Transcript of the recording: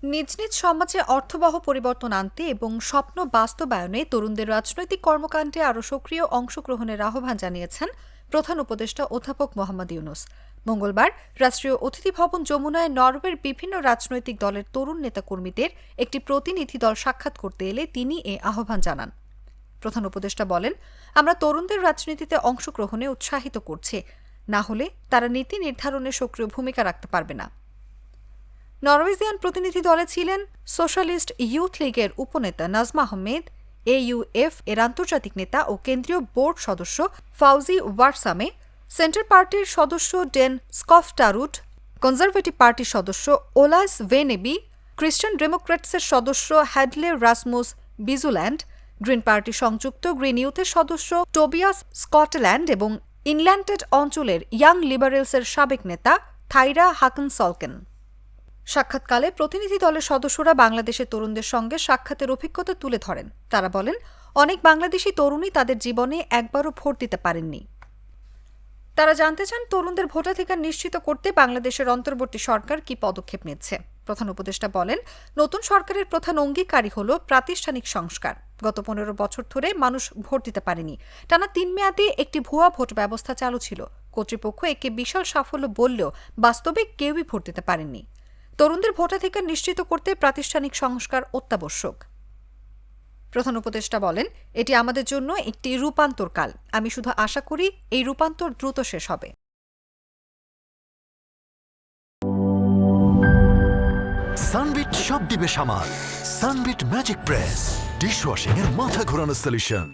নিজ নিজ সমাজে অর্থবহ পরিবর্তন আনতে এবং স্বপ্ন বাস্তবায়নে তরুণদের রাজনৈতিক কর্মকাণ্ডে আরও সক্রিয় অংশগ্রহণের আহ্বান জানিয়েছেন প্রধান উপদেষ্টা অধ্যাপক মোহাম্মদ ইউনূস। মঙ্গলবার রাষ্ট্রীয় অতিথি ভবন যমুনায় নরওয়ের বিভিন্ন রাজনৈতিক দলের তরুণ নেতাকর্মীদের একটি প্রতিনিধি দল সাক্ষাৎ করতে এলে তিনি এ আহ্বান জানান। প্রধান উপদেষ্টা বলেন, আমরা তরুণদের রাজনীতিতে অংশগ্রহণে উৎসাহিত করছি, না হলে তারা নীতি নির্ধারণে সক্রিয় ভূমিকা রাখতে পারবে না। নরওয়েজিয়ান প্রতিনিধি দলে ছিলেন সোশ্যালিস্ট ইয়ুথ লীগের উপনেতা নাজমা আহমেদ, AUF এর আন্তর্জাতিক নেতা ও কেন্দ্রীয় বোর্ড সদস্য ফাউজি ওয়ারসামে, সেন্টার পার্টির সদস্য ডেন স্কফটারুড, কনজারভেটিভ পার্টির সদস্য ওলাস ভেনেবি, খ্রিস্টান ডেমোক্র্যাটসের সদস্য হ্যাডলে রাসমুস বিজুল্যান্ড, গ্রিন পার্টি সংযুক্ত গ্রিন ইউথের সদস্য টোবিয়াস স্কটল্যান্ড এবং ইনল্যান্ডেড অঞ্চলের ইয়াং লিবারেলসের সাবেক নেতা থাইরা হাকনসলকেন। সাক্ষাৎকালে প্রতিনিধি দলের সদস্যরা বাংলাদেশের তরুণদের সঙ্গে সাক্ষাতের অভিজ্ঞতা তুলে ধরেন। তারা বলেন, অনেক বাংলাদেশি তরুণই তাদের জীবনে একবারও ভোট দিতে পারেননি। তারা জানতে চান তরুণদের ভোটাধিকার নিশ্চিত করতে বাংলাদেশের অন্তর্বর্তী সরকার কি পদক্ষেপ নিচ্ছে। প্রধান উপদেষ্টা বলেন, নতুন সরকারের প্রধান অঙ্গীকারই হল প্রাতিষ্ঠানিক সংস্কার। গত 15 বছর ধরে মানুষ ভোট দিতে পারেনি। টানা 3 মেয়াদে একটি ভুয়া ভোট ব্যবস্থা চালু ছিল। কর্তৃপক্ষ একে বিশাল সাফল্য বললেও বাস্তবে কেউই ভোট দিতে পারেননি। তরুণদের ভোটাধিকার নিশ্চিত করতে প্রাতিষ্ঠানিক সংস্কার অত্যাবশ্যক। প্রধান উপদেষ্টা বলেন, এটি আমাদের জন্য একটি রূপান্তর কাল। আমি শুধু আশা করি এই রূপান্তর দ্রুত শেষ হবে। সানবিট সব দিবে সামাল। সানবিট ম্যাজিক প্রেস ডিশওয়াশিং এর মাথা ঘোরানো সলিউশন।